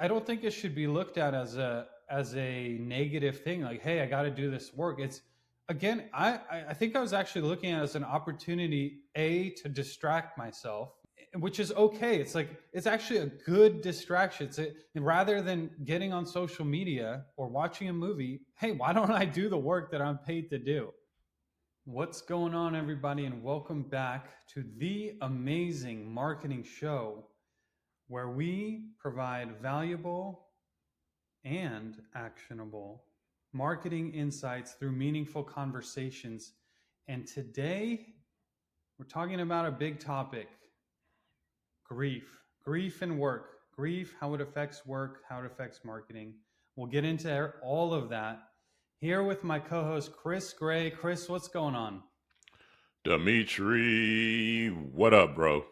I don't think it should be looked at as a negative thing. Like, hey, I got to do this work. It's again, I think I was actually looking at it as an opportunity to distract myself, which is okay. It's like it's actually a good distraction. Rather than getting on social media or watching a movie, hey, why don't I do the work that I'm paid to do? What's going on, everybody, and welcome back to the amazing marketing show where we provide valuable and actionable marketing insights through meaningful conversations. And today we're talking about a big topic: grief and work, grief, how it affects work, how it affects marketing. We'll get into all of that here with my co host, Chris Gray. Chris, what's going on? Dmitri, what up, bro?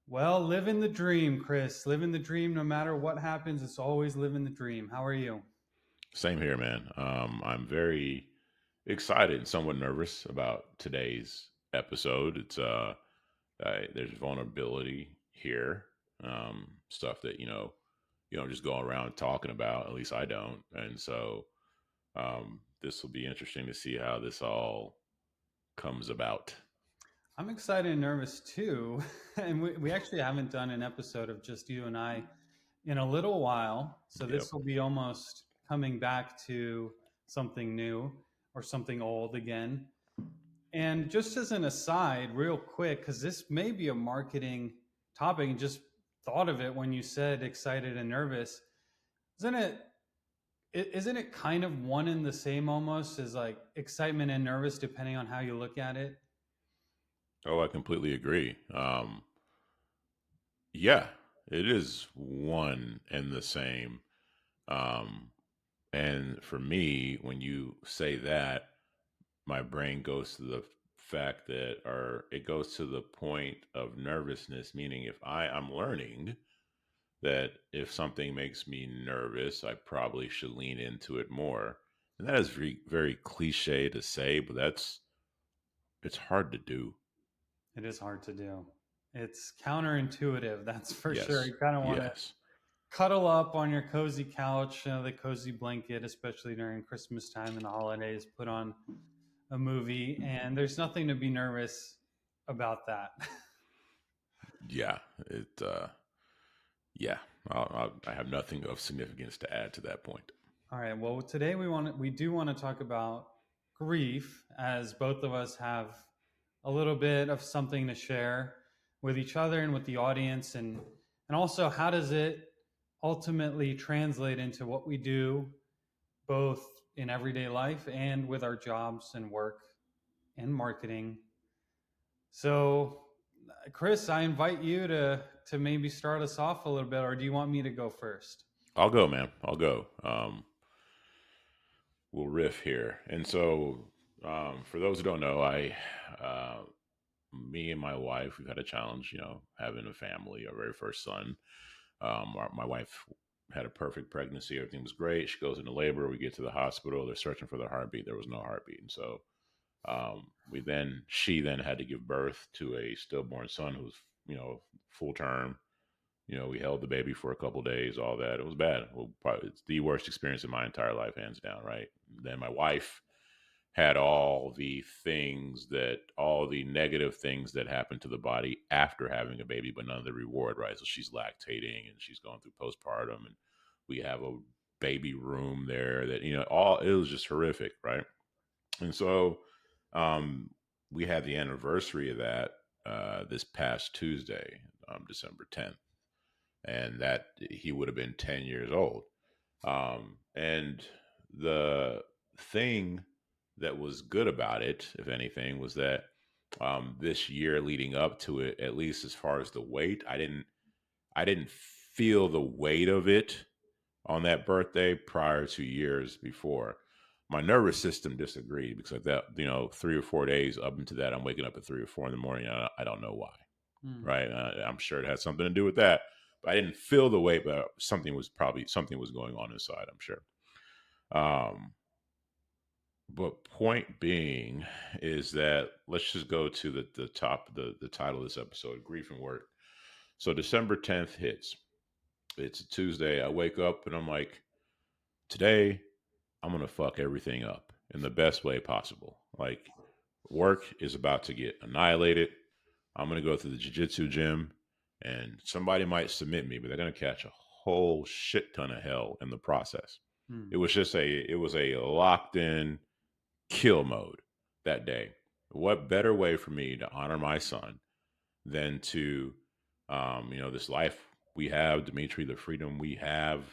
Well, living the dream, Chris. Living the dream no matter what happens, it's always living the dream. How are you? Same here, man. I'm very excited and somewhat nervous about today's episode. There's vulnerability here, stuff that you don't just go around talking about. At least I don't, and so this will be interesting to see how this all comes about. I'm excited and nervous too. And we actually haven't done an episode of just you and I in a little while. So Yep. this will be almost coming back to something new or something old again. And just as an aside, real quick, because this may be a marketing topic and just thought of it when you said excited and nervous. Isn't it? Isn't it kind of one and the same almost as like excitement and nervous depending on how you look at it? Oh, I completely agree. Yeah, it is one and the same. Um, And for me, when you say that, my brain goes to the fact that, or it goes to the point of nervousness, meaning if I'm learning that if something makes me nervous, I probably should lean into it more. And that is very, very cliche to say, but it's hard to do. It is hard to do. It's counterintuitive, that's for sure. Yes. You kind of want to Yes. cuddle up on your cozy couch, the cozy blanket, especially during Christmas time and the holidays, put on a movie, and there's nothing to be nervous about that. Yeah. Yeah. I have nothing of significance to add to that point. All right. Well, today we do want to talk about grief, as both of us have a little bit of something to share with each other and with the audience, and also how does it ultimately translate into what we do both in everyday life and with our jobs and work and marketing. So, Chris, I invite you to maybe start us off a little bit, or do you want me to go first? I'll go, man. I'll go. We'll riff here. And so, for those who don't know, me and my wife, we've had a challenge, having a family, our very first son. My wife had a perfect pregnancy. Everything was great. She goes into labor. We get to the hospital. They're searching for the heartbeat. There was no heartbeat. And so, she then had to give birth to a stillborn son who was, full term. We held the baby for a couple of days, all that. It was bad. Well, probably it's the worst experience of my entire life, hands down, right? Then my wife had all the negative things that happen to the body after having a baby, but none of the reward, right? So she's lactating and she's going through postpartum, and we have a baby room there that, all it was just horrific, right? And so um, we had the anniversary of that this past Tuesday, December 10th, and that he would have been 10 years old. And the thing that was good about it, if anything, was that this year leading up to it, at least as far as the weight, I didn't feel the weight of it on that birthday prior to years before. My nervous system disagreed because like that, 3 or 4 days up into that, I'm waking up at 3 or 4 in the morning. I don't know why, Hmm. right? I'm sure it had something to do with that, but I didn't feel the weight. But something was going on inside. I'm sure. Um, but point being is that let's just go to the top, the title of this episode: grief and work. So December 10th hits. It's a Tuesday. I wake up and I'm like, today I'm gonna fuck everything up in the best way possible. Like, work is about to get annihilated. I'm gonna go to the jiu-jitsu gym, and somebody might submit me, but they're gonna catch a whole shit ton of hell in the process. Hmm. It was a locked in kill mode that day. What better way for me to honor my son than to, this life we have, Dmitri, the freedom we have,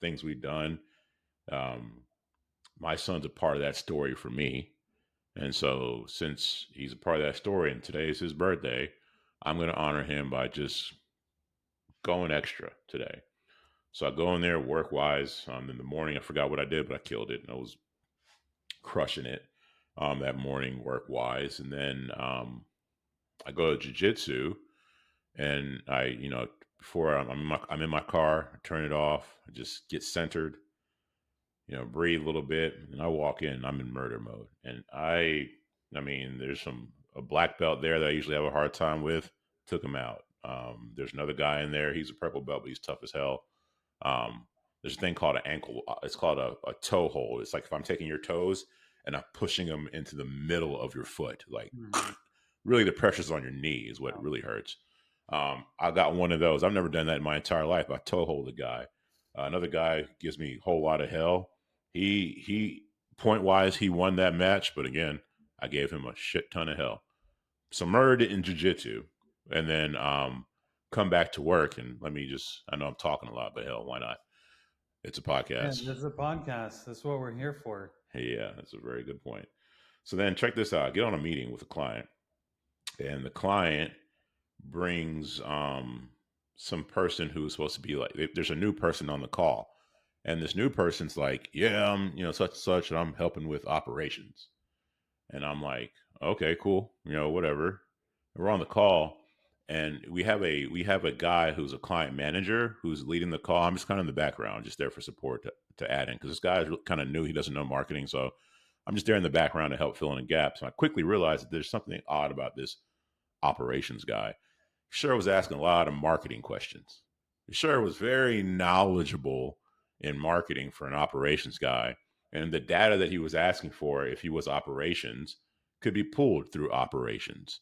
things we've done. Um, my son's a part of that story for me. And so, since he's a part of that story and today is his birthday, I'm going to honor him by just going extra today. So, I go in there work wise. In the morning, I forgot what I did, but I killed it. And I was crushing it that morning work wise. And then I go to jujitsu and before I'm in my car, I turn it off, I just get centered, breathe a little bit, and I walk in. I'm in murder mode, and I mean, there's a black belt there that I usually have a hard time with. Took him out. There's another guy in there. He's a purple belt, but he's tough as hell. Um, there's a thing called an ankle. It's called a toe hold. It's like if I'm taking your toes and I'm pushing them into the middle of your foot, like Hmm. really the pressure's on your knee is what Wow. really hurts. I got one of those. I've never done that in my entire life. I toe hold a guy. Another guy gives me a whole lot of hell. He point wise he won that match, but again I gave him a shit ton of hell. Submerged in jujitsu, and then come back to work. And let me just I know I'm talking a lot, but hell, why not? It's a Yeah, podcast. this is a podcast. That's what we're here for. Yeah, that's a very good point. So then check this out. I get on a meeting with a client, and the client brings some person who's supposed to be like there's a new person on the call, and this new person's like, yeah, I'm such and such, and I'm helping with operations. And I'm like, okay, cool, whatever. And we're on the call, and we have a guy who's a client manager who's leading the call. I'm just kind of in the background, just there for support to add in, because this guy is kind of new. He doesn't know marketing, so I'm just there in the background to help fill in the gaps. And I quickly realized that there's something odd about this operations guy. Sure was asking a lot of marketing questions. Sure was very knowledgeable in marketing for an operations guy. And the data that he was asking for, if he was operations, could be pulled through operations.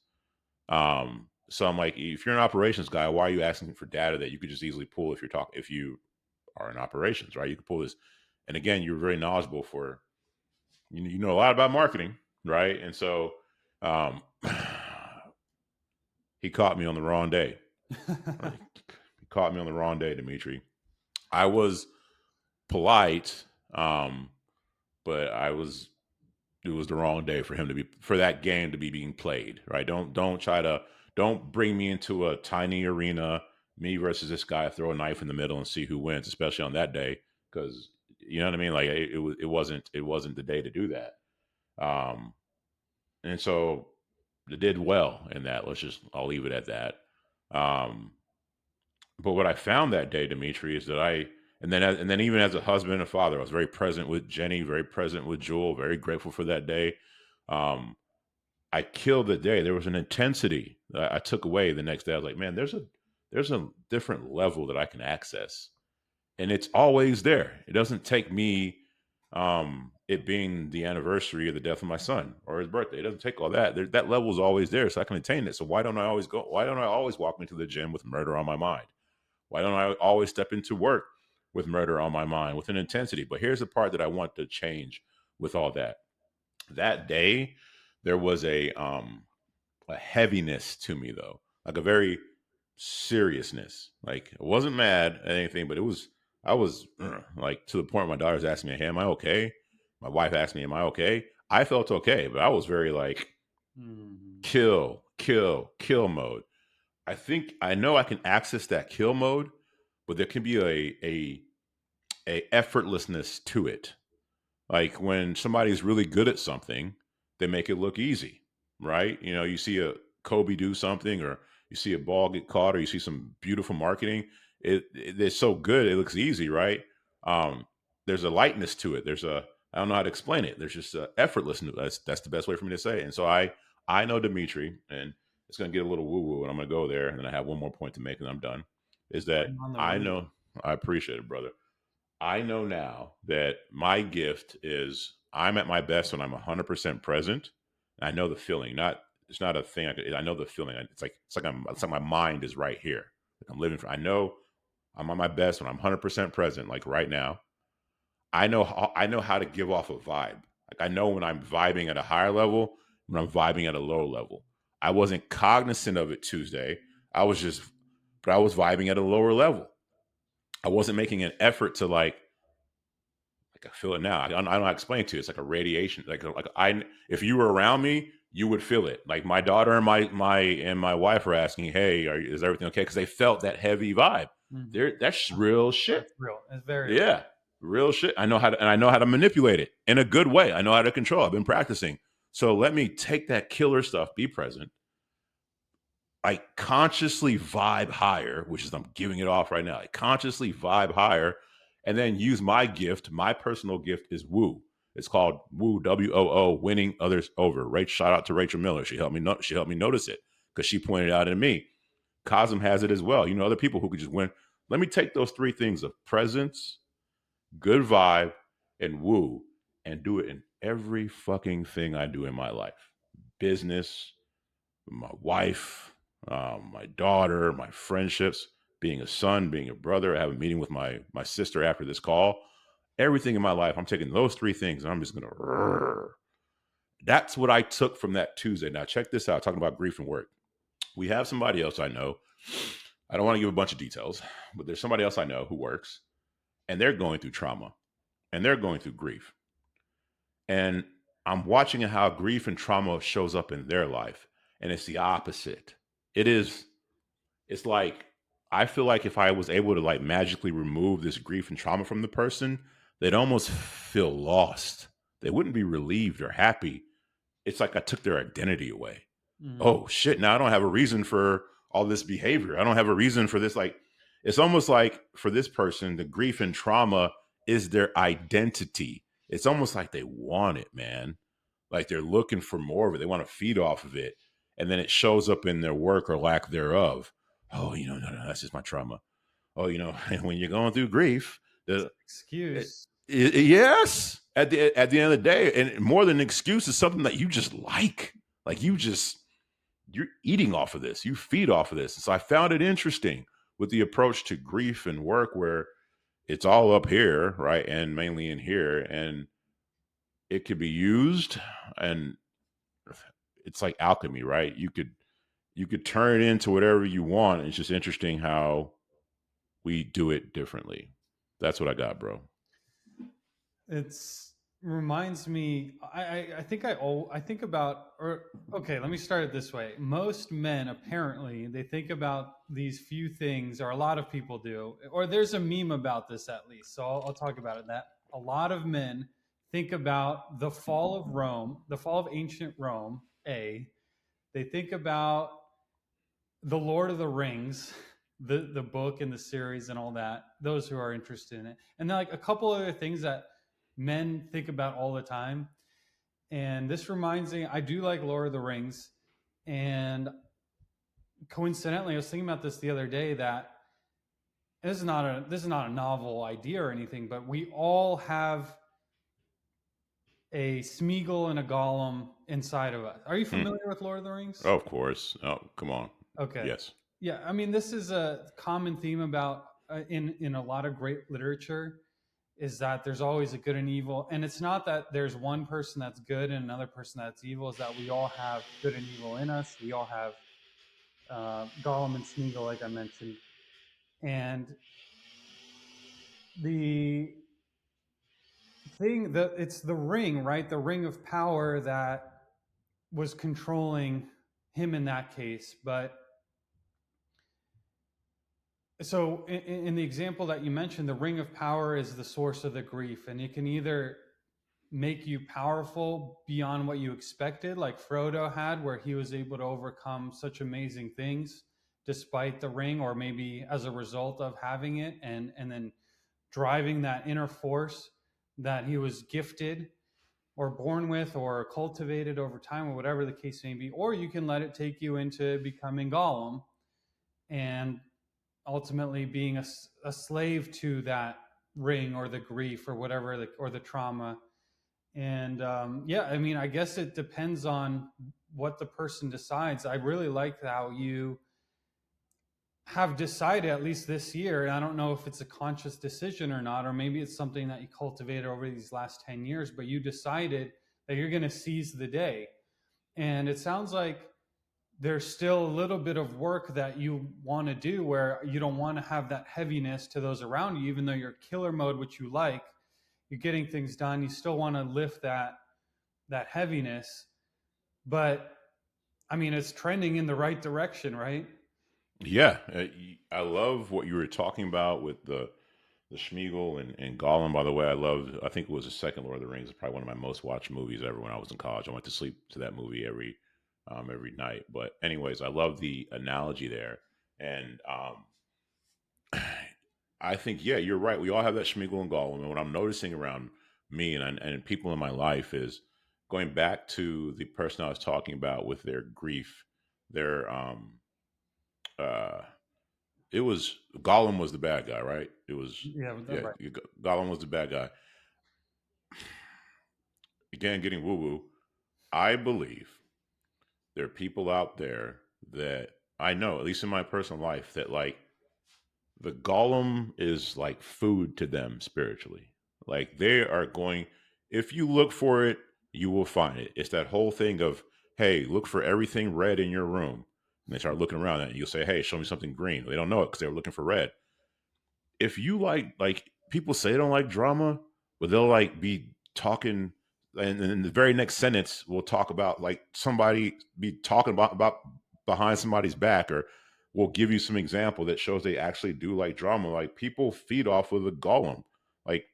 So I'm like, if you're an operations guy, why are you asking for data that you could just easily pull if you are in operations, right? You could pull this. And again, you're very knowledgeable for you know a lot about marketing, right? And so um, he caught me on the wrong day. Right? He caught me on the wrong day, Dimitri. I was polite, but it was the wrong day for him to be for that game to be being played. Right? Don't bring me into a tiny arena, me versus this guy, throw a knife in the middle and see who wins, especially on that day, because you know what I mean. Like it wasn't the day to do that. Um, and so they did well in that. I'll leave it at that. Um, But what I found that day, Dimitri, is that and then even as a husband and a father, I was very present with Jenny, very present with Jewel, very grateful for that day. Um, I killed the day. There was an intensity that I took away the next day. I was like, man, there's a different level that I can access, and it's always there. It doesn't take me, it being the anniversary of the death of my son or his birthday. It doesn't take all that. That level is always there, so I can attain it. So why don't I always go? Why don't I always walk into the gym with murder on my mind? Why don't I always step into work with murder on my mind, with an intensity? But here's the part that I want to change with all that. That day, there was a heaviness to me though, like a very seriousness. Like I wasn't mad at anything, but I was like to the point where my daughter's asking me, "Hey, am I okay?" My wife asked me, "Am I okay?" I felt okay, but I was very like Hmm. kill, kill, kill mode. I I know I can access that kill mode, but there can be a effortlessness to it. Like when somebody's really good at something, they make it look easy, right? You see a Kobe do something, or you see a ball get caught, or you see some beautiful marketing. It's so good, it looks easy, right? Um, there's a lightness to it. I don't know how to explain it. There's just a effortlessness. That's the best way for me to say it. And so I know Dimitri, and it's gonna get a little woo woo, and I'm gonna go there, and then I have one more point to make, and I'm done. is that Putting on the I rose. know, I appreciate it, brother. I know now that my gift is I'm at my best when I'm 100% present. I know the feeling. Not it's not a thing. I know the feeling. It's like my mind is right here. Like I'm living for. I know I'm on my best when I'm 100% present. Like right now, I know how to give off a vibe. Like I know when I'm vibing at a higher level, when I'm vibing at a lower level. I wasn't cognizant of it Tuesday. I was just, but I was vibing at a lower level. I wasn't making an effort to like I feel it now. I don't know how to explain it to you. It's like a radiation. If you were around me, you would feel it. Like my daughter and my wife were asking, "Hey, is everything okay?" Because they felt that heavy vibe. Mhm. That's real shit. That's real. It's very real. Yeah, real shit. I know how to manipulate it in a good way. I know how to control. I've been practicing. So let me take that killer stuff, be present, I consciously vibe higher, which is I'm giving it off right now. I consciously vibe higher and then use my gift. My personal gift is woo. It's called woo, WOO, winning others over. Right? Shout out to Rachel Miller. She helped me notice it because she pointed out in me. Cosm has it as well. You know, other people who could just win. Let me take those three things of presence, good vibe, and woo, and do it in every fucking thing I do in my life. Business, my wife, my daughter, my friendships, being a son, being a brother. I have a meeting with my sister after this call. Everything in my life, I'm taking those three things and I'm just gonna. That's what I took from that Tuesday. Now check this out. Talking about grief and work. We have somebody else I know. I don't want to give a bunch of details, but there's somebody else I know who works, and they're going through trauma, and they're going through grief, and I'm watching how grief and trauma shows up in their life, and it's the opposite. It is it's like I feel like if I was able to like magically remove this grief and trauma from the person, they'd almost feel lost. They wouldn't be relieved or happy. It's like I took their identity away. Mhm. Oh shit, now I don't have a reason for all this behavior. I don't have a reason for this. Like it's almost like for this person, the grief and trauma is their identity. It's almost like they want it, man. Like they're looking for more of it. They want to feed off of it. And then it shows up in their work or lack thereof. Oh, no, that's just my trauma. Oh, when you're going through grief, It's the an excuse. yes, at the end of the day, and more than an excuse is something that you just like. Like you're eating off of this. You feed off of this. So I found it interesting with the approach to grief and work where it's all up here, right? And mainly in here. And it could be used and it's like alchemy, right? You could turn it into whatever you want. It's just interesting how we do it differently. That's what I got, bro. It's reminds me. I think I think about or okay. Let me start it this way. Most men apparently they think about these few things, or a lot of people do, or there's a meme about this at least. So I'll talk about it. That a lot of men think about the fall of Rome, the fall of ancient Rome. They think about the Lord of the Rings, the book and the series and all that. Those who are interested in it, and then like a couple other things that men think about all the time. And this reminds me, I do like Lord of the Rings, and coincidentally, I was thinking about this the other day that this is not a novel idea or anything, but we all have a Smeagol and a Gollum inside of us. Are you Hmm. familiar with Lord of the Rings? Oh, of course. Oh, come on. Okay. Yes. Yeah, I mean, this is a common theme about in a lot of great literature is that there's always a good and evil, and it's not that there's one person that's good and another person that's evil. Is that we all have good and evil in us. We all have Gollum and Smeagol, like I mentioned, and the thing that it's the ring, right? The ring of power that was controlling him in that case, but so in the example that you mentioned, the ring of power is the source of the grief, and it can either make you powerful beyond what you expected, like Frodo had, where he was able to overcome such amazing things despite the ring, or maybe as a result of having it, and then driving that inner force that he was gifted or born with or cultivated over time, or whatever the case may be. Or you can let it take you into becoming Gollum and ultimately being a slave to that ring or the grief or whatever or the trauma. And yeah, I mean, I guess it depends on what the person decides. I really like how you have decided, at least this year, and I don't know if it's a conscious decision or not, or maybe it's something that you cultivated over these last 10 years, but you decided that you're going to seize the day. And it sounds like there's still a little bit of work that you want to do where you don't want to have that heaviness to those around you, even though you're killer mode, which you like, you're getting things done, you still want to lift that heaviness. But I mean, it's trending in the right direction, right? Yeah, I love what you were talking about with the Schmiegel and Gollum. By the way, I loved. I think it was the second Lord of the Rings. It's probably one of my most watched movies ever. When I was in college, I went to sleep to that movie every night. But anyways, I love the analogy there, and I think yeah, you're right. We all have that Schmiegel and Gollum, and what I'm noticing around me and people in my life is going back to the person I was talking about with their grief, their uh it was Gollum was the bad guy, right? It was Yeah, yeah, right. Gollum was the bad guy. Again, getting woo woo. I believe there are people out there that I know, at least in my personal life, that like the Gollum is like food to them spiritually. Like they are going, if you look for it, you will find it. It's that whole thing of, hey, look for everything red in your room. And they start looking around at it. You'll say, hey, show me something green. They don't know it because they were looking for red. If you like people say they don't like drama, but they'll like be talking, and in the very next sentence we'll talk about like somebody be talking about behind somebody's back, or we'll give you some example that shows they actually do like drama. Like people feed off of the golem, like,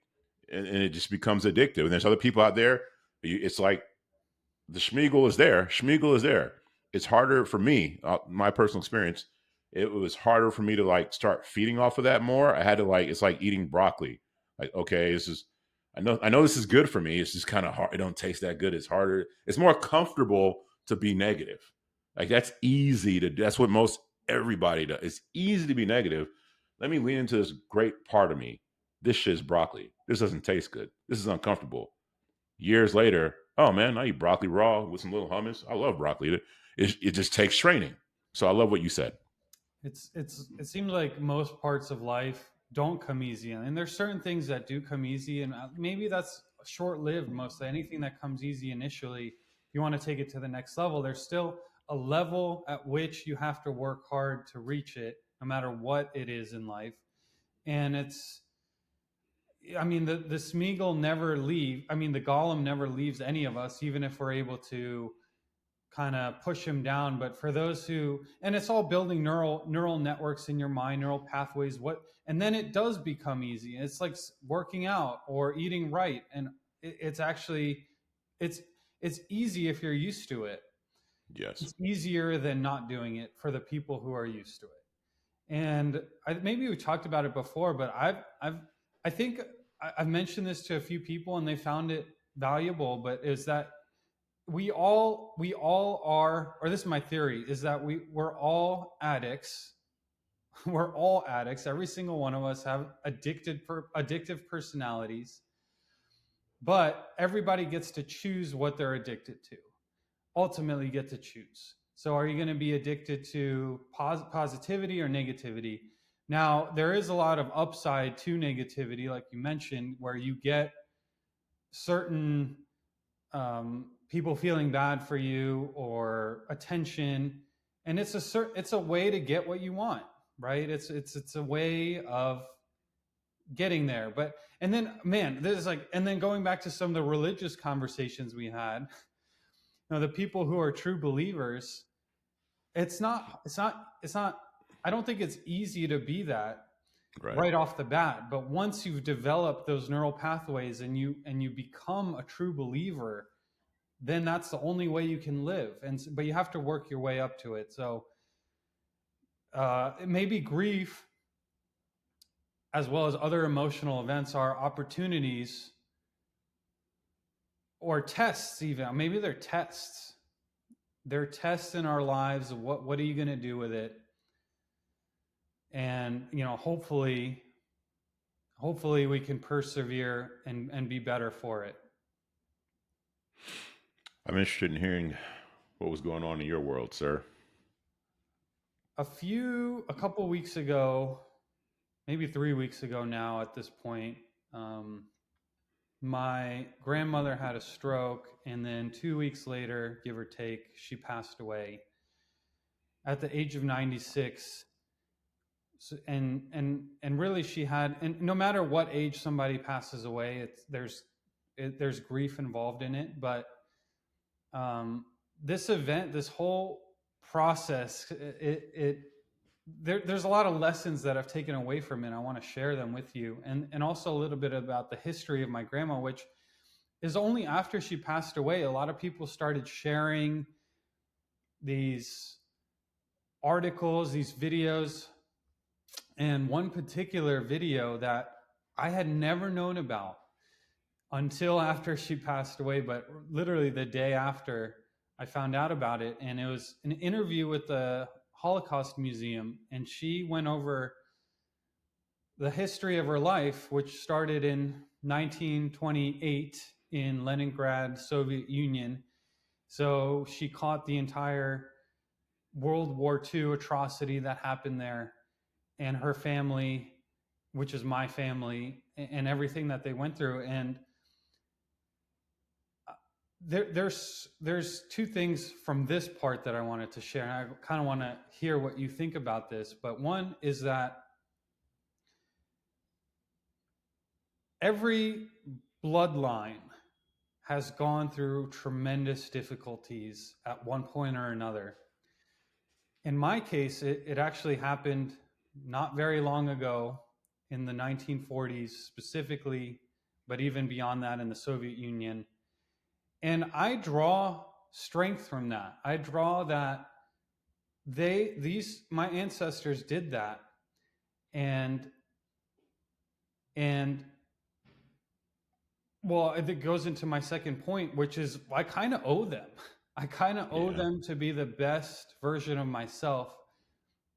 and it just becomes addictive. And there's other people out there. It's like the Schmiegel is there. Schmiegel is there. It's harder for me, my personal experience. It was harder for me to like start feeding off of that more. I had to like, it's like eating broccoli. Like, okay, this is, I know this is good for me. It's just kind of hard. It don't taste that good. It's harder. It's more comfortable to be negative. Like that's easy to do. That's what most everybody does. It's easy to be negative. Let me lean into this great part of me. This shit's broccoli. This doesn't taste good. This is uncomfortable. Years later, oh man, I eat broccoli raw with some little hummus. I love broccoli. It just takes training. So I love what you said. It seems like most parts of life don't come easy, and there's certain things that do come easy, and maybe that's short lived. Mostly anything that comes easy initially, if you want to take it to the next level, there's still a level at which you have to work hard to reach it, no matter what it is in life. And it's, I mean, the Smeagol never leave. I mean, the Golem never leaves any of us, even if we're able to kind of push him down. But for those who, and it's all building neural networks in your mind, neural pathways, what, and then it does become easy. It's like working out or eating right. And it's actually, it's it's easy if you're used to it. Yes. It's easier than not doing it for the people who are used to it. And maybe we talked about it before, but I think I've mentioned this to a few people and they found it valuable. But is that we all are, or this is my theory, is that we're all addicts. We're all addicts. Every single one of us have addictive personalities, but everybody gets to choose what they're addicted to. Ultimately, get to choose. So, are you going to be addicted to positivity or negativity? Now, there is a lot of upside to negativity, like you mentioned, where you get certain people feeling bad for you or attention, and it's a way to get what you want, right? It's a way of getting there. But and then, man, this is like, and then going back to some of the religious conversations we had, the people who are true believers, it's not I don't think it's easy to be that Right. right off the bat, but once you've developed those neural pathways and you become a true believer, then that's the only way you can live. But you have to work your way up to it. So maybe grief as well as other emotional events are opportunities or tests. Even maybe they're tests. They're tests in our lives of what are you going to do with it. And hopefully we can persevere and be better for it. I'm interested in hearing what was going on in your world, sir. A couple weeks ago, maybe 3 weeks ago now at this point, um, my grandmother had a stroke, and then 2 weeks later, give or take, she passed away at the age of 96. So, and really, she had, and no matter what age somebody passes away, there's grief involved in it. But um, this event, this whole process, there's a lot of lessons that I've taken away from it. I want to share them with you, and also a little bit about the history of my grandma, which is only after she passed away, a lot of people started sharing these articles, these videos, and one particular video that I had never known about until after she passed away, but literally the day after I found out about it. And it was an interview with the Holocaust Museum, and she went over the history of her life, which started in 1928 in Leningrad, Soviet Union. So she caught the entire World War II atrocity that happened there, and her family, which is my family, and everything that they went through. And there's two things from this part that I wanted to share. And I kind of want to hear what you think about this. But one is that every bloodline has gone through tremendous difficulties at one point or another. In my case, it actually happened not very long ago in the 1940s specifically, but even beyond that in the Soviet Union. And I draw strength from that. I draw that my ancestors did that, and and well, it goes into my second point, which is I kind of owe them. I kind of owe Yeah. them to be the best version of myself.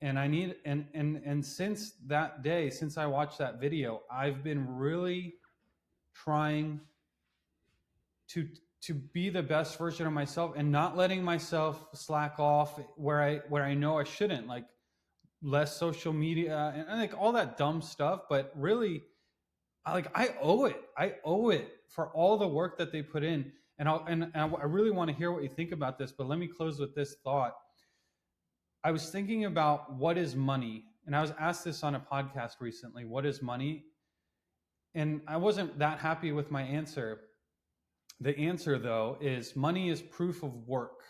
And I need and since that day, since I watched that video, I've been really trying to to be the best version of myself and not letting myself slack off where I know I shouldn't, like less social media and like all that dumb stuff. But really, I owe it. I owe it for all the work that they put in. And I really want to hear what you think about this. But let me close with this thought. I was thinking about what is money, and I was asked this on a podcast recently. What is money? And I wasn't that happy with my answer. The answer, though, is money is proof of work.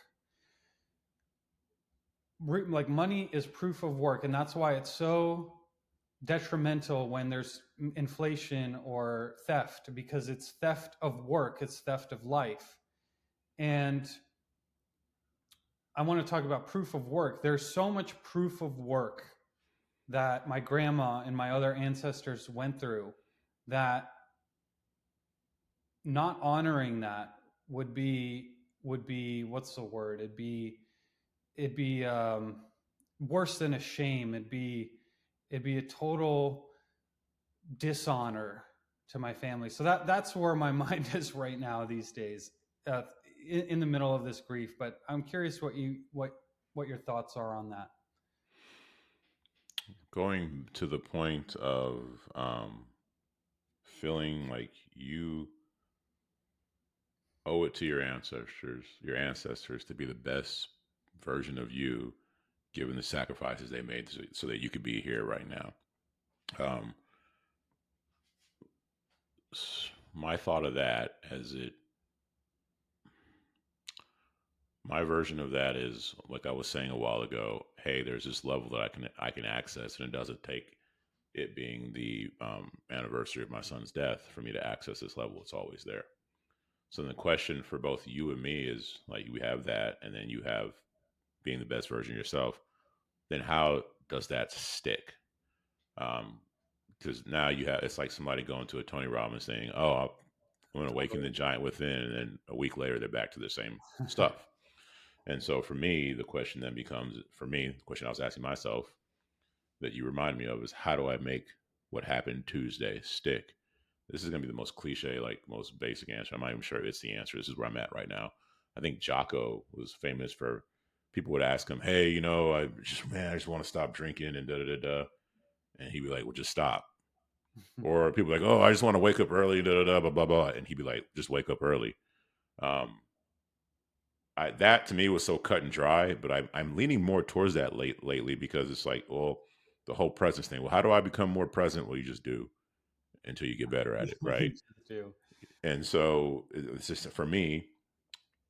Like money is proof of work, and that's why it's so detrimental when there's inflation or theft, because it's theft of work, it's theft of life. And I want to talk about proof of work. There's so much proof of work that my grandma and my other ancestors went through that not honoring that would be what's the word? It'd be worse than a shame. It'd be a total dishonor to my family. So that's where my mind is right now these days, uh, in the middle of this grief. But I'm curious what your thoughts are on that. Going to the point of feeling like you owe it to your ancestors to be the best version of you, given the sacrifices they made so that you could be here right now. Um, my thought of that as it my version of that is like I was saying a while ago. Hey, there's this level that I can access, and it doesn't take it being the anniversary of my son's death for me to access this level. It's always there. So then the question for both you and me is like we have that, and then you have being the best version of yourself. Then how does that stick? Because now you have it's like somebody going to a Tony Robbins saying, "Oh, I'm going to awaken the giant within," and then a week later they're back to the same stuff. And so for me, the question then becomes for me, the question I was asking myself that you remind me of is how do I make what happened Tuesday stick? This is going to be the most cliche, like most basic answer. I'm not even sure it's the answer. This is where I'm at right now. I think Jocko was famous for people would ask him, "Hey, I just want to stop drinking and da da da da," and he'd be like, "Well, just stop." Or people like, "Oh, I just want to wake up early, da da da, blah blah blah," and he'd be like, "Just wake up early." Um, that to me was so cut and dry, but I'm leaning more towards that lately because it's like, well, the whole presence thing. Well, how do I become more present? Well, you just do until you get better at it, You right? just do. And so it's just for me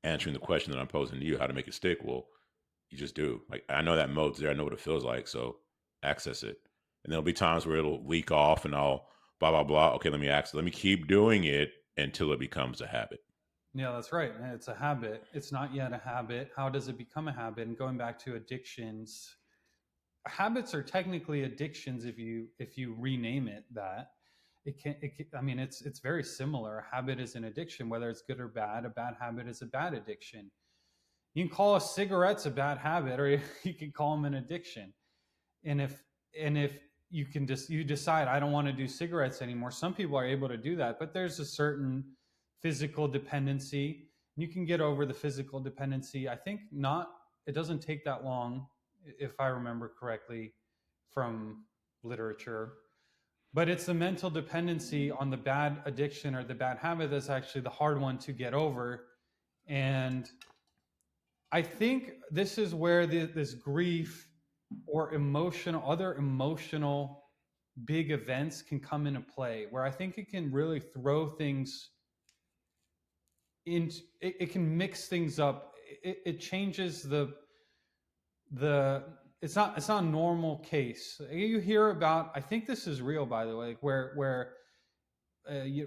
answering the question that I'm posing to you, how to make it stick. Well, you just do. Like I know that mode's there, I know what it feels like, so access it. And there'll be times where it'll leak off, and I'll blah blah blah. Okay, let me keep doing it until it becomes a habit. Yeah, that's right. And it's a habit. It's not yet a habit. How does it become a habit? And going back to addictions, habits are technically addictions if you rename it that. I mean, it's very similar. A habit is an addiction, whether it's good or bad. A bad habit is a bad addiction. You can call cigarettes a bad habit, or you can call them an addiction. And if you can just you decide I don't want to do cigarettes anymore, some people are able to do that, but there's a certain physical dependency. You can get over the physical dependency. I think not. It doesn't take that long, if I remember correctly, from literature. But it's the mental dependency on the bad addiction or the bad habit that's actually the hard one to get over. And I think this is where this grief or other emotional big events can come into play, where I think it can really throw things in. It can mix things up. It changes the. It's not a normal case. You hear about. I think this is real, by the way, where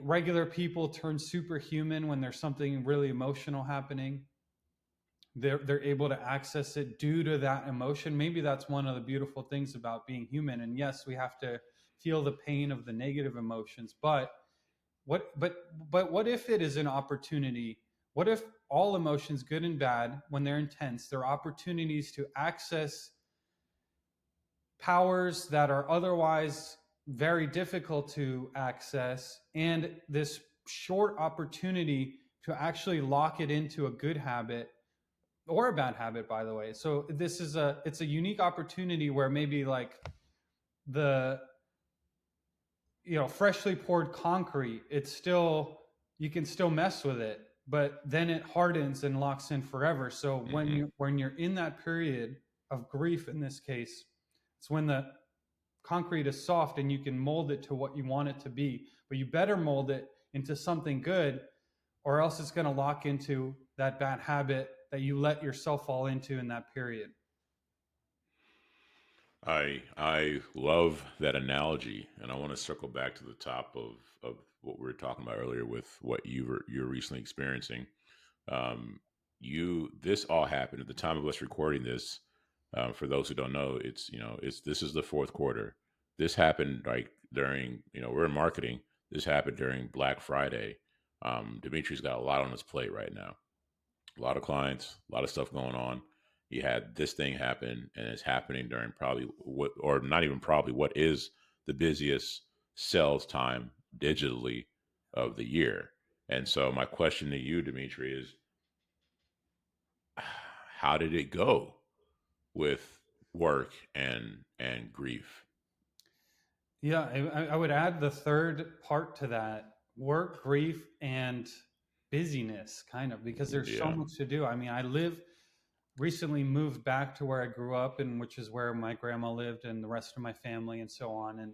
regular people turn superhuman when there's something really emotional happening. They're able to access it due to that emotion. Maybe that's one of the beautiful things about being human. And yes, we have to feel the pain of the negative emotions, but what if it is an opportunity? What if all emotions, good and bad, when they're intense, they're opportunities to access powers that are otherwise very difficult to access, and this short opportunity to actually lock it into a good habit or a bad habit, by the way. So it's a unique opportunity where maybe like the freshly poured concrete, it's still, you can still mess with it, but then it hardens and locks in forever. So when Hmm. you're in that period of grief, in this case, it's when the concrete is soft and you can mold it to what you want it to be, but you better mold it into something good, or else it's going to lock into that bad habit that you let yourself fall into in that period. I love that analogy, and I want to circle back to the top of what we were talking about earlier with what you're recently experiencing. Um, this all happened at the time of us recording this. For those who don't know, it's this is the fourth quarter. This happened like during we're in marketing. This happened during Black Friday. Dimitri's got a lot on his plate right now, a lot of clients, a lot of stuff going on. He had this thing happen, and it's happening during probably what, or not even probably, what is the busiest sales time digitally of the year. And so, my question to you, Dimitri, is how did it go with work and grief? Yeah, I would add the third part to that: work, grief, and busyness, kind of, because there's so Yeah. much to do. I mean, recently moved back to where I grew up, and which is where my grandma lived and the rest of my family and so on. And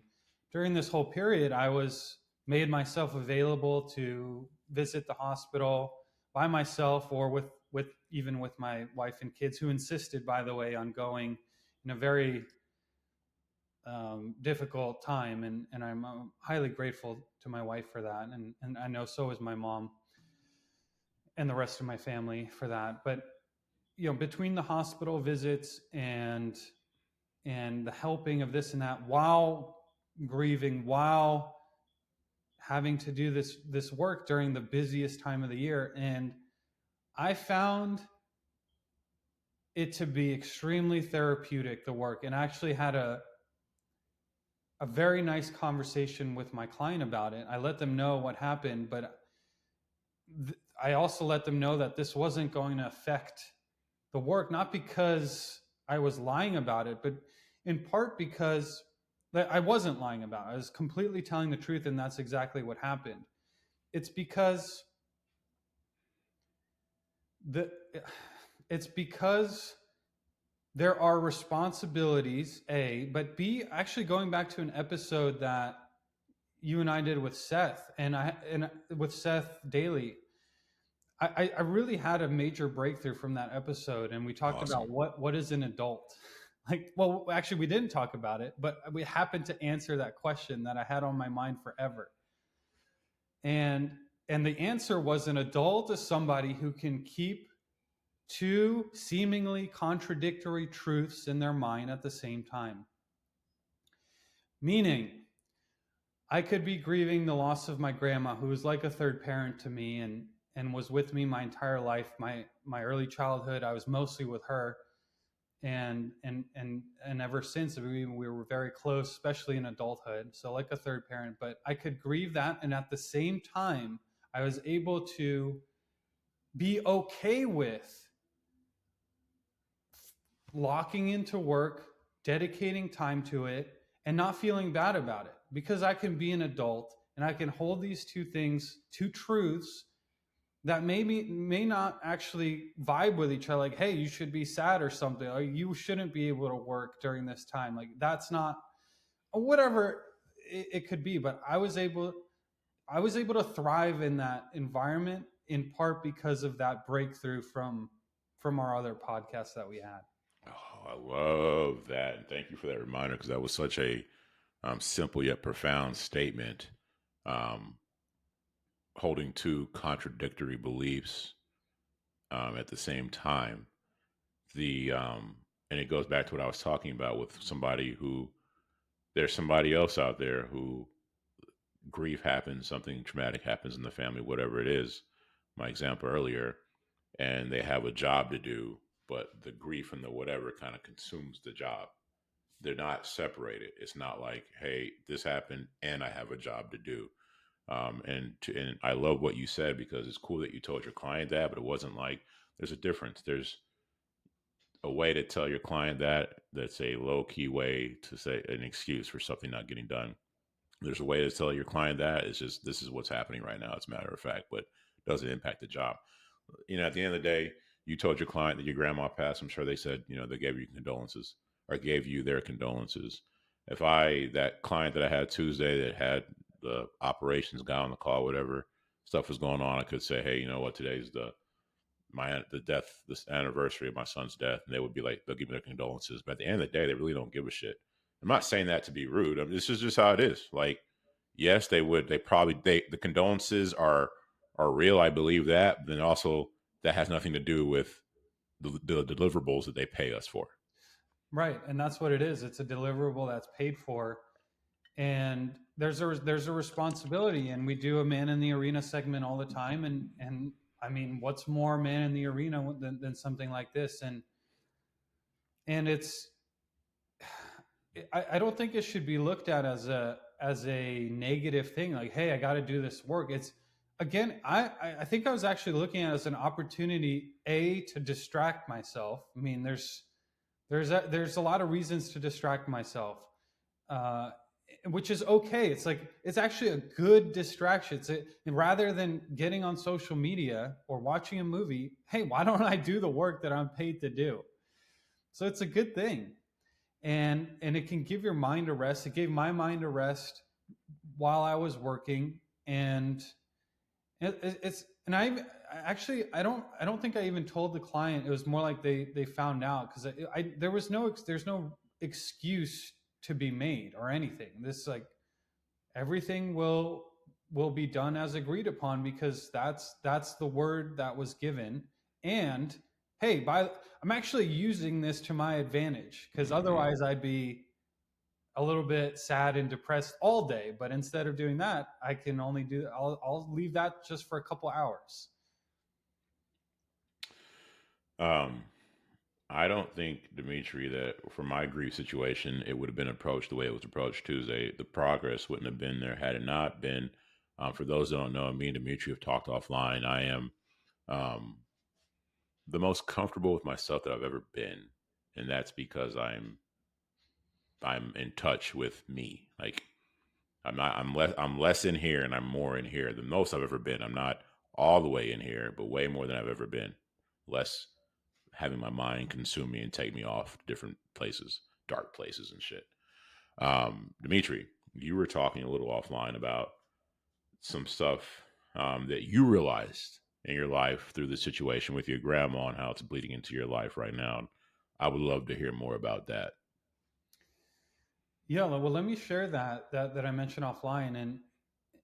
during this whole period, I was made myself available to visit the hospital by myself, or with even with my wife and kids, who insisted, by the way, on going in a very difficult time. And I'm highly grateful to my wife for that. And I know so is my mom and the rest of my family for that. But between the hospital visits and the helping of this and that, while grieving, while having to do this work during the busiest time of the year, and I found it to be extremely therapeutic, the work, and actually had a very nice conversation with my client about it. I let them know what happened, but I also let them know that this wasn't going to affect the work, not because I was lying about it, but in part because I wasn't lying about it. I was completely telling the truth, and that's exactly what happened. It's because the it's because there are responsibilities, A, but B, actually going back to an episode that you and I did with Seth and with Seth Daly, I really had a major breakthrough from that episode, and we talked about Awesome. what is an adult. Like, well, actually, we didn't talk about it, but we happened to answer that question that I had on my mind forever. And and the answer was an adult is somebody who can keep two seemingly contradictory truths in their mind at the same time. Meaning, I could be grieving the loss of my grandma, who was like a third parent to me and was with me my entire life. My early childhood, I was mostly with her, and ever since we were very close, especially in adulthood. So like a third parent, but I could grieve that, and at the same time, I was able to be okay with locking into work, dedicating time to it, and not feeling bad about it because I can be an adult and I can hold these two things, two truths that may not actually vibe with each other. Like, hey, you should be sad or something. Or you shouldn't be able to work during this time. Like that's not whatever it could be. But I was able to thrive in that environment in part because of that breakthrough from our other podcasts that we had. Oh, I love that. And thank you for that reminder because that was such a simple yet profound statement. Um, Holding two contradictory beliefs at the same time. The and it goes back to what I was talking about with somebody who there's somebody else out there who grief happens, something traumatic happens in the family, whatever it is. My example earlier, and they have a job to do, but the grief and the whatever kind of consumes the job. They're not separated. It's not like, hey, this happened and I have a job to do. And I love what you said because it's cool that you told your client that, but it wasn't like there's a difference. There's a way to tell your client that's a low key way to say an excuse for something not getting done. There's a way to tell your client that it's just this is what's happening right now. It's a matter of fact, but doesn't impact the job. At the end of the day, you told your client that your grandma passed. I'm sure they said, they gave you condolences or gave you their condolences. If that client that I had Tuesday that had the operations guy on the call, whatever stuff was going on, I could say, hey, you know what, today's the death, this anniversary of my son's death, and they would be like, they'll give me their condolences. But at the end of the day, they really don't give a shit. I'm not saying that to be rude. I mean, this is just how it is. Like, yes, they would. The condolences are real. I believe that. But then also that has nothing to do with the deliverables that they pay us for. Right, and that's what it is. It's a deliverable that's paid for, and there's a responsibility. And we do a man in the arena segment all the time, and I mean, what's more man in the arena than something like this? And I don't think it should be looked at as a negative thing. Like, hey, I got to do this work. It's again, I think I was actually looking at it as an opportunity, A, to distract myself. I mean, there's a lot of reasons to distract myself, uh, which is okay. It's like it's actually a good distraction. Rather than getting on social media or watching a movie, hey, why don't I do the work that I'm paid to do? So it's a good thing, and it can give your mind a rest. It gave my mind a rest while I was working, and it's and I don't think I even told the client. It was more like they found out because there's no excuse to be made or anything. This like everything will be done as agreed upon because that's the word that was given. And hey, I'm actually using this to my advantage because Mm-hmm. otherwise I'd be a little bit sad and depressed all day. But instead of doing that, I can only do I'll leave that just for a couple hours. Um, I don't think, Dimitri, that for my grief situation, it would have been approached the way it was approached Tuesday. The progress wouldn't have been there had it not been. For those that don't know, me and Dimitri have talked offline. I am um, the most comfortable with myself that I've ever been, and that's because I'm in touch with me. Like I'm less in here and I'm more in here than most I've ever been. I'm not all the way in here, but way more than I've ever been. Less having my mind consume me and take me off different places, dark places and shit. Dimitri, you were talking a little offline about some stuff that you realized in your life through the situation with your grandma and how it's bleeding into your life right now. I would love to hear more about that. Yeah, well, let me share that I mentioned offline,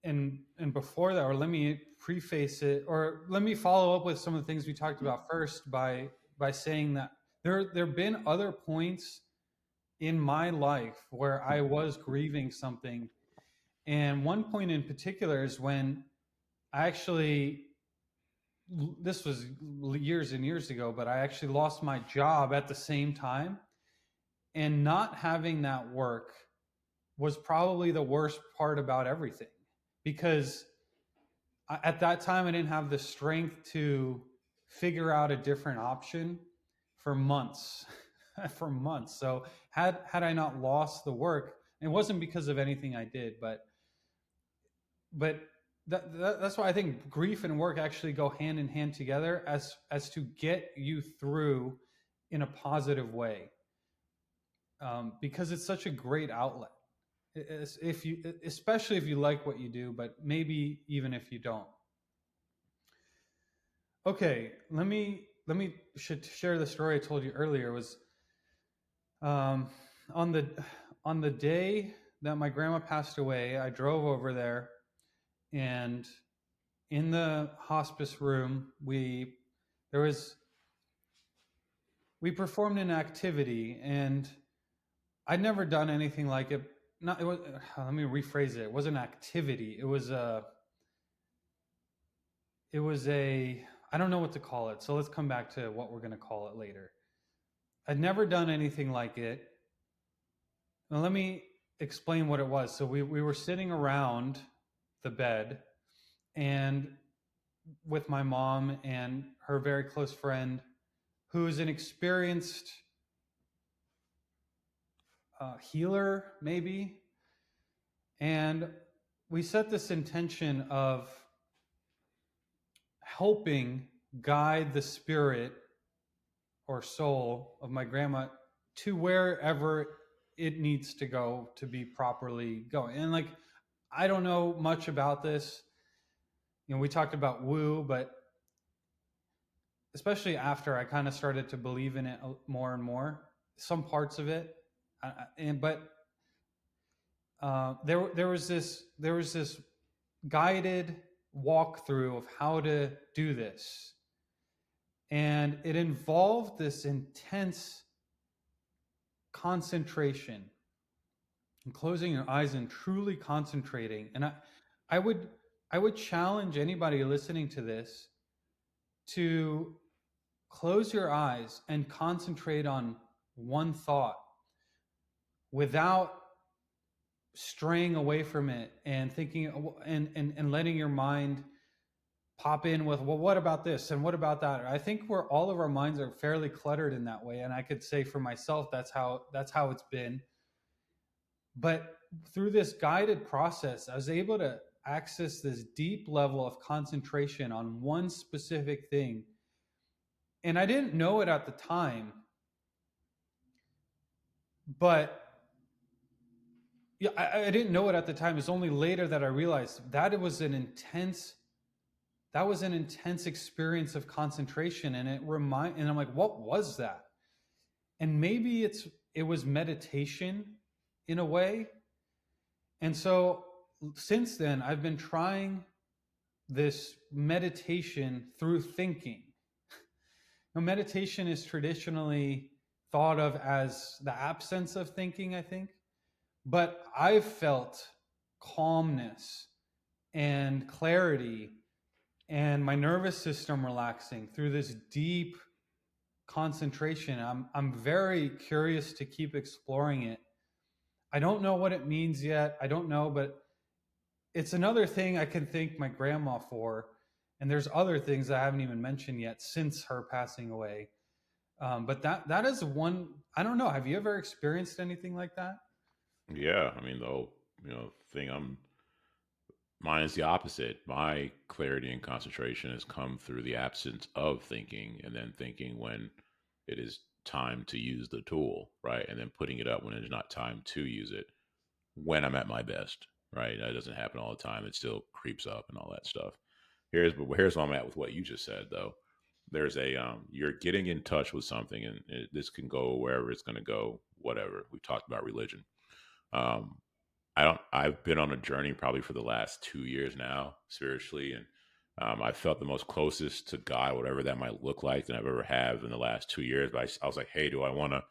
and before that, or let me preface it, or let me follow up with some of the things we talked about first by saying that there have been other points in my life where I was grieving something, and one point in particular is when I actually, this was years and years ago, but I actually lost my job at the same time, and not having that work was probably the worst part about everything, because at that time I didn't have the strength to figure out a different option for months. For months. So had I not lost the work, it wasn't because of anything I did, but that's why I think grief and work actually go hand in hand together, as to get you through in a positive way, because it's such a great outlet. If you, especially if you like what you do, but maybe even if you don't. Okay, let me should share the story I told you earlier. It was um, on the day that my grandma passed away. I drove over there, and in the hospice room, there was we performed an activity, and I'd never done anything like it. Not it was. Let me rephrase it. It was an activity. It was a. I don't know what to call it. So let's come back to what we're going to call it later. I'd never done anything like it. Now, let me explain what it was. So we were sitting around the bed, and with my mom and her very close friend, who's an experienced healer, maybe. And we set this intention of helping guide the spirit or soul of my grandma to wherever it needs to go to be properly going. And like, I don't know much about this. We talked about woo, but especially after I kind of started to believe in it more and more, some parts of it, and but there was this guided walkthrough of how to do this, and it involved this intense concentration and closing your eyes and truly concentrating. And I would I would challenge anybody listening to this to close your eyes and concentrate on one thought without straying away from it and thinking and letting your mind pop in with, well, what about this and what about that. I think we're all of our minds are fairly cluttered in that way, and I could say for myself that's how it's been. But through this guided process, I was able to access this deep level of concentration on one specific thing, and I didn't know it at the time, but yeah, I didn't know it at the time. It's only later that I realized that it was an intense experience of concentration, and and I'm like, what was that? And maybe it was meditation in a way. And so since then, I've been trying this meditation through thinking. Now, meditation is traditionally thought of as the absence of thinking, I think. But I've felt calmness and clarity and my nervous system relaxing through this deep concentration. I'm very curious to keep exploring it. I don't know what it means yet. I don't know, but it's another thing I can thank my grandma for. And there's other things I haven't even mentioned yet since her passing away. But that is one. I don't know. Have you ever experienced anything like that? Yeah, I mean the whole thing. Mine is the opposite. My clarity and concentration has come through the absence of thinking, and then thinking when it is time to use the tool, right, and then putting it up when it's not time to use it. When I'm at my best, right? That doesn't happen all the time. It still creeps up and all that stuff. Here's where I'm at with what you just said, though. There's a you're getting in touch with something, and this can go wherever it's going to go. Whatever we've talked about religion. Um, I don't. I've been on a journey probably for the last 2 years now, spiritually, and I felt the most closest to God, whatever that might look like, than I've ever have in the last 2 years. But I was like, hey, do I want to?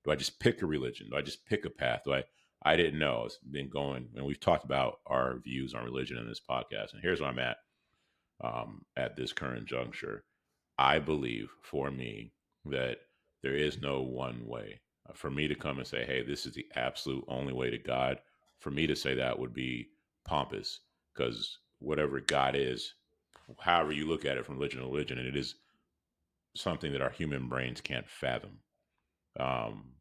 Do I just pick a religion? Do I just pick a path? Do I? I didn't know. It's been going, and we've talked about our views on religion in this podcast. And here's where I'm at this current juncture. I believe for me that there is no one way. For me to come and say, hey, this is the absolute only way to God, for me to say that would be pompous because whatever God is, however you look at it from religion to religion, and it is something that our human brains can't fathom.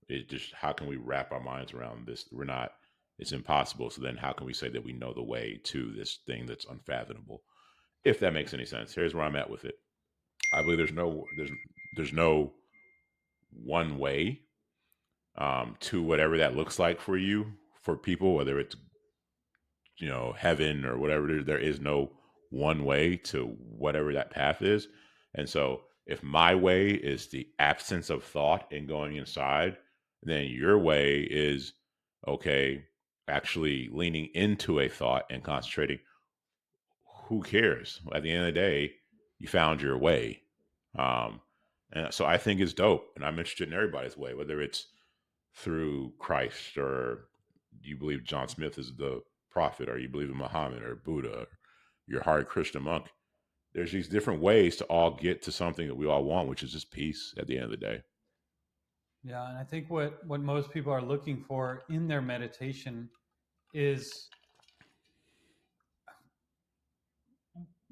It just, how can we wrap our minds around this? We're not, it's impossible. So then how can we say that we know the way to this thing that's unfathomable? If that makes any sense. Here's where I'm at with it. I believe there's no one way to whatever that looks like for you, for people, whether it's heaven or whatever it is. There is no one way to whatever that path is. And so if my way is the absence of thought and going inside, then your way is okay, actually leaning into a thought and concentrating. Who cares? At the end of the day, you found your way. Um, and so I think it's dope. And I'm interested in everybody's way, whether it's through Christ or you believe John Smith is the prophet or you believe in Muhammad or Buddha, or you're a hard Christian monk. There's these different ways to all get to something that we all want, which is just peace at the end of the day. Yeah, and I think what most people are looking for in their meditation is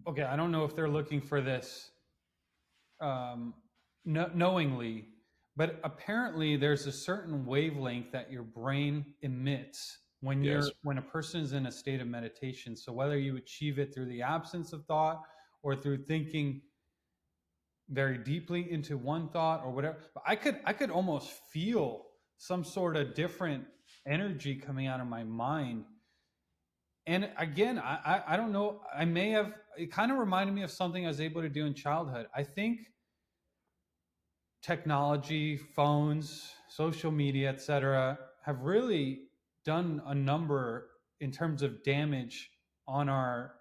okay. I don't know if they're looking for this um, knowingly, but apparently there's a certain wavelength that your brain emits Yes. when a person is in a state of meditation. So whether you achieve it through the absence of thought or through thinking very deeply into one thought or whatever, but I could almost feel some sort of different energy coming out of my mind. And again, I don't know. I may have. It kind of reminded me of something I was able to do in childhood. I think technology, phones, social media, etc., have really done a number in terms of damage on our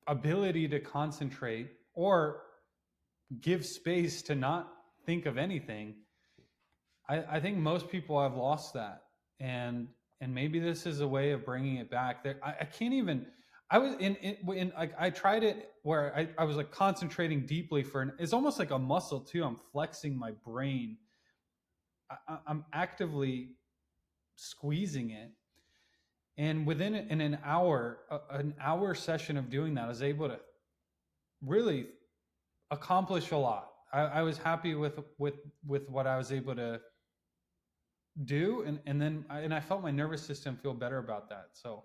ability to concentrate or give space to not think of anything. I think most people have lost that, and and maybe this is a way of bringing it back. There, I can't even. I was in like I tried it where I was like concentrating deeply for an. It's almost like a muscle too. I'm flexing my brain. I'm actively squeezing it, and within in an hour session of doing that, I was able to really accomplish a lot. I was happy with what I was able to do, and then I felt my nervous system feel better about that. So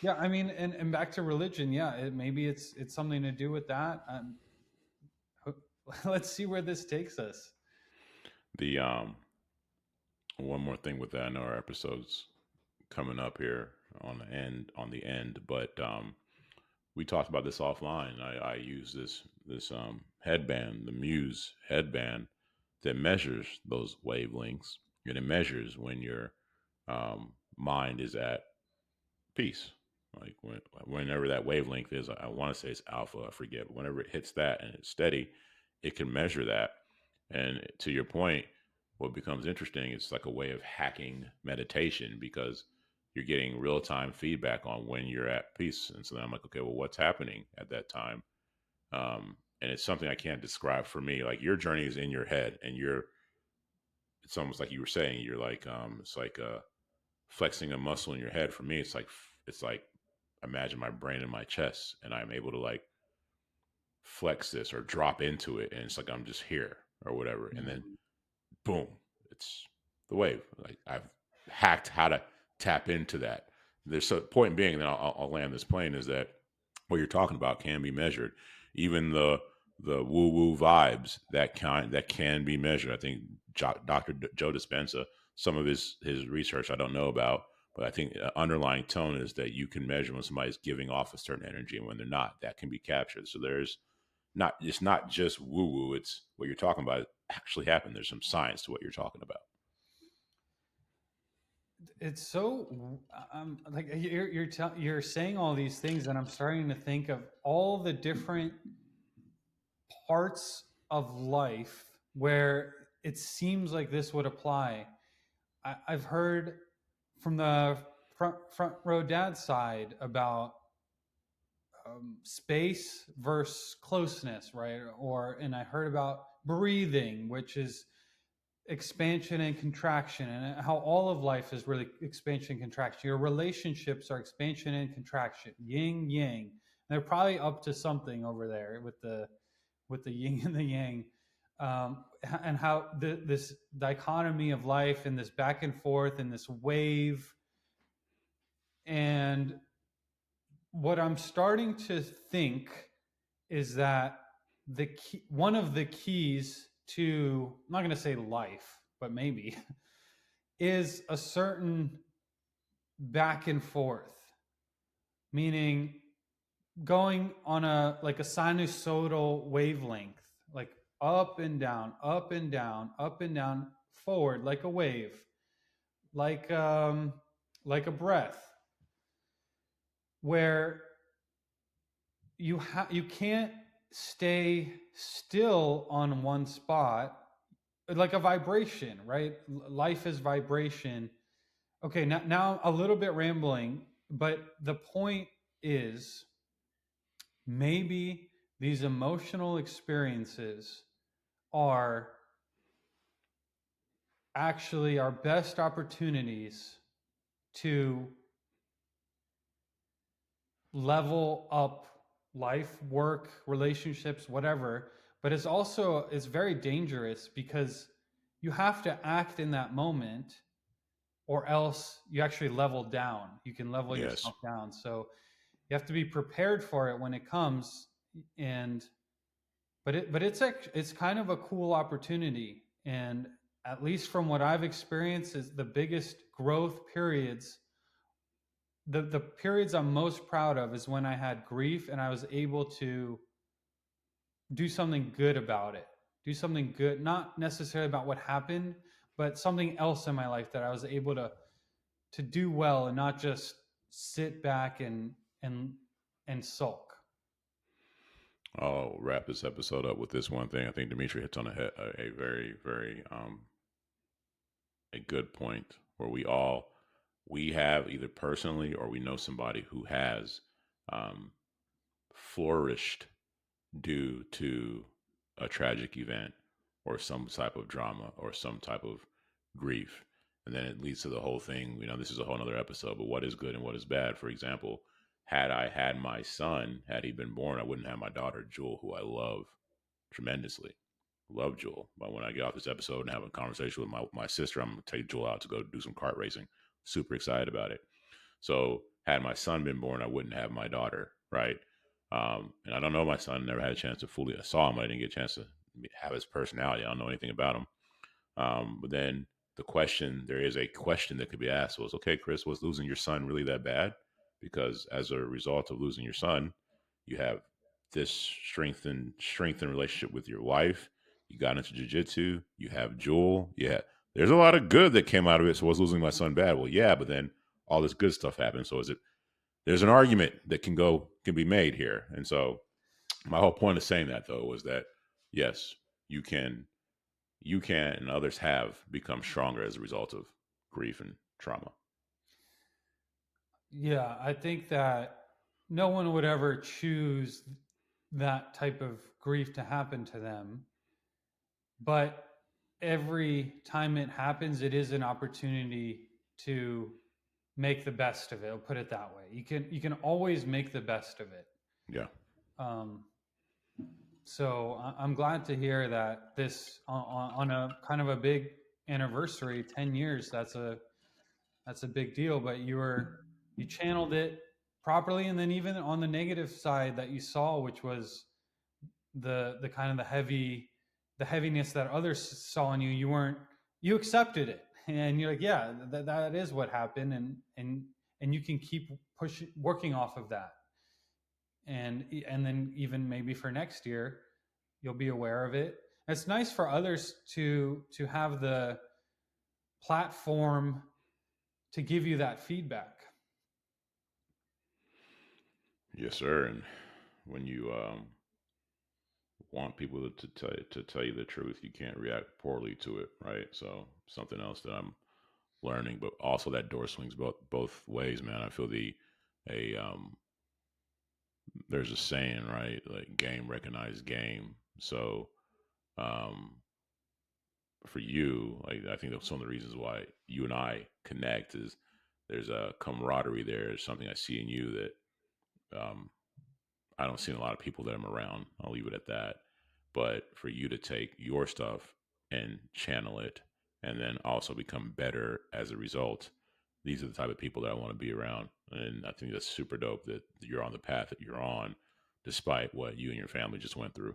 yeah, I mean, and back to religion, yeah, maybe it's something to do with that. Let's see where this takes us. The one more thing with that, I know our episode's coming up here on the end, but we talked about this offline. I use this headband, the Muse headband, that measures those wavelengths, and it measures when your mind is at peace. Like whenever that wavelength is, I want to say it's alpha, I forget, but whenever it hits that and it's steady, it can measure that. And to your point, what becomes interesting is like a way of hacking meditation because you're getting real time feedback on when you're at peace. And so then I'm like, okay, well, what's happening at that time? and it's something I can't describe for me. Like your journey is in your head, and it's almost like you were saying, you're like, it's like flexing a muscle in your head. For me, it's like imagine my brain in my chest, and I'm able to like flex this or drop into it, and it's like I'm just here or whatever, and then Yeah. boom, it's the wave. Like I've hacked how to tap into that. There's a point being, and then I'll land this plane, is that what you're talking about can be measured. Even the woo woo vibes that can be measured. I think Dr. Joe Dispenza, some of his research I don't know about, but I think underlying tone is that you can measure when somebody's giving off a certain energy and when they're not. That can be captured. So there's not it's not just woo woo. It's what you're talking about actually happened. There's some science to what you're talking about. It's so like you're saying all these things, and I'm starting to think of all the different parts of life where it seems like this would apply. I've heard from the front row dad side about space versus closeness, right? Or and I heard about breathing, which is expansion and contraction, and how all of life is really expansion and contraction. Your relationships are expansion and contraction, yin yang. And they're probably up to something over there with the yin and the yang, and how this dichotomy of life and this back and forth and this wave. And what I'm starting to think is that one of the keys to, I'm not going to say life, but maybe, is a certain back and forth, meaning going on a like a sinusoidal wavelength, like up and down, up and down, up and down, forward, like a wave, like um, like a breath, where you can't stay still on one spot, like a vibration, right? Life is vibration. Okay, now a little bit rambling, but the point is maybe these emotional experiences are actually our best opportunities to level up life, work, relationships, whatever. But it's very dangerous because you have to act in that moment, or else you actually level down. You can level Yes. yourself down. So you have to be prepared for it when it comes. And it's kind of a cool opportunity. And at least from what I've experienced, is the biggest growth periods. The periods I'm most proud of is when I had grief and I was able to do something good about it. Do something good, not necessarily about what happened, but something else in my life that I was able to do well and not just sit back and and sulk. I'll wrap this episode up with this one thing. I think Dmitri hits on a very, very a good point where we have either personally or we know somebody who has um, flourished due to a tragic event or some type of drama or some type of grief. And then it leads to the whole thing. You know, this is a whole other episode, but what is good and what is bad? For example, had I had my son, had he been born, I wouldn't have my daughter, Jewel, who I love tremendously. Love Jewel. But when I get off this episode and have a conversation with my sister, I'm going to take Jewel out to go do some kart racing. Super excited about it. So had my son been born, I wouldn't have my daughter, right? And I don't know my son. Never had a chance to fully. I saw him. I didn't get a chance to have his personality. I don't know anything about him. But then there is a question that could be asked was, okay, Chris, was losing your son really that bad? Because as a result of losing your son, you have this strengthened relationship with your wife. You got into jujitsu. You have Jewel. Yeah, there's a lot of good that came out of it. So was losing my son bad? Well, yeah, but then all this good stuff happened. So is it? There's an argument that can be made here, and so my whole point of saying that though was that yes, you can and others have become stronger as a result of grief and trauma. Yeah, I think that no one would ever choose. that type of grief to happen to them. But every time it happens, it is an opportunity to make the best of it. I'll put it that way. You can always make the best of it. Yeah. Um, so I'm glad to hear that this on a kind of a big anniversary, 10 years. That's a big deal. But you channeled it properly, and then even on the negative side that you saw, which was the kind of the heaviness that others saw in you, you accepted it, and you're like, yeah, that is what happened, and you can keep pushing, working off of that, and then even maybe for next year, you'll be aware of it. It's nice for others to have the platform to give you that feedback. Yes, sir. And when you want people to tell you the truth, you can't react poorly to it, right? So something else that I'm learning, but also that door swings both ways, man. I feel a there's a saying, right? Like game recognized game. So um for you, like I think that's one of the reasons why you and I connect is there's a camaraderie there. There's something I see in you that I don't see in a lot of people that I'm around. I'll leave it at that. But for you to take your stuff and channel it and then also become better as a result, these are the type of people that I want to be around. And I think that's super dope that you're on the path that you're on, despite what you and your family just went through.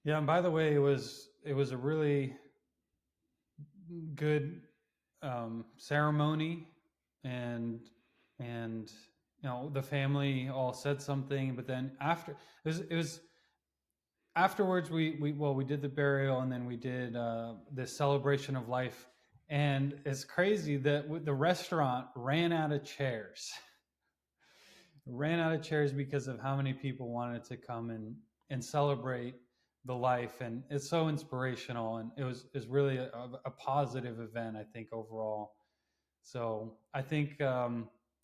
Yeah, and by the way, it was a really good ceremony, and and the family all said something, but then it was afterwards we did the burial, and then we did this celebration of life, and it's crazy that the restaurant ran out of chairs because of how many people wanted to come and celebrate the life, and it's so inspirational, and it was really a positive event, I think, overall. So I think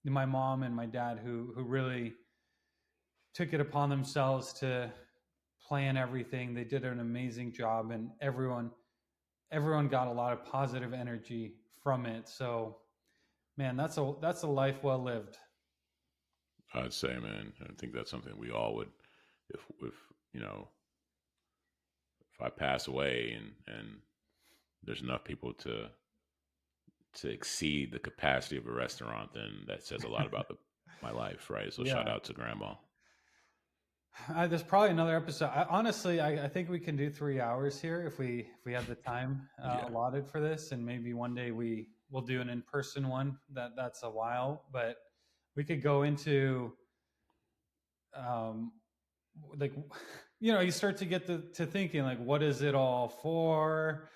my mom and my dad, who really took it upon themselves to plan everything, they did an amazing job, and everyone got a lot of positive energy from it. So man, that's a life well lived. I'd say, man, I think that's something we all would, if you know, if I pass away and there's enough people to exceed the capacity of a restaurant, then that says a lot about my life, right? So shout Yeah. out to grandma. There's probably another episode. Honestly, I think we can do 3 hours here if we have the time Yeah. allotted for this, and maybe one day we'll do an in-person one. That's a while, but we could go into um, like you start to get to thinking, like, what is it all for?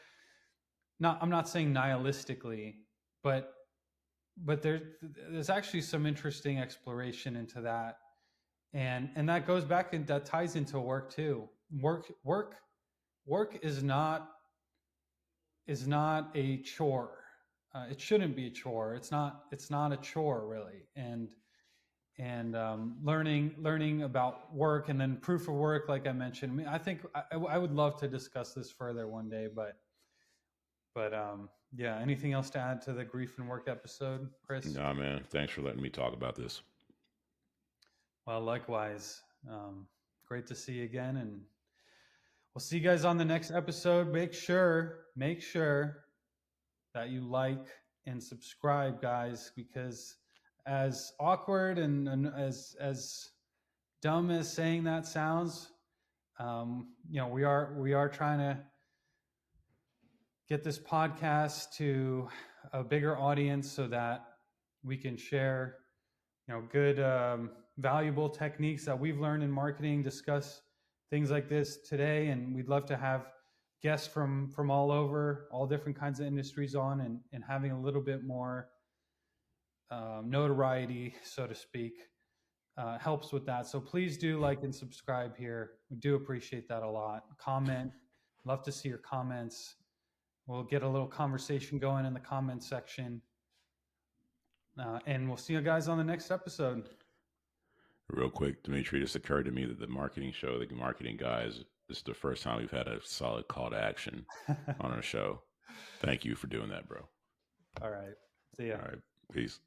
Not I'm not saying nihilistically, but there's actually some interesting exploration into that, and that goes back and that ties into work too. Work is not a chore. It shouldn't be a chore. It's not a chore really. And learning about work, and then proof of work, like I mentioned. I mean, I think I would love to discuss this further one day, but yeah. Anything else to add to the grief and work episode, Chris? Nah, man. Thanks for letting me talk about this. Well, likewise. Great to see you again, and we'll see you guys on the next episode. Make sure that you like and subscribe, guys, because as awkward and as dumb as saying that sounds, we are trying to get this podcast to a bigger audience so that we can share good valuable techniques that we've learned in marketing, discuss things like this today, and we'd love to have guests from all over, all different kinds of industries on, and having a little bit more notoriety, so to speak, helps with that. So please do like and subscribe here. We do appreciate that a lot. Comment. Love to see your comments. We'll get a little conversation going in the comment section. And we'll see you guys on the next episode. Real quick, Dmitri, just occurred to me that the marketing show, the marketing guys, this is the first time we've had a solid call to action on our show. Thank you for doing that, bro. All right. See ya. All right. Peace.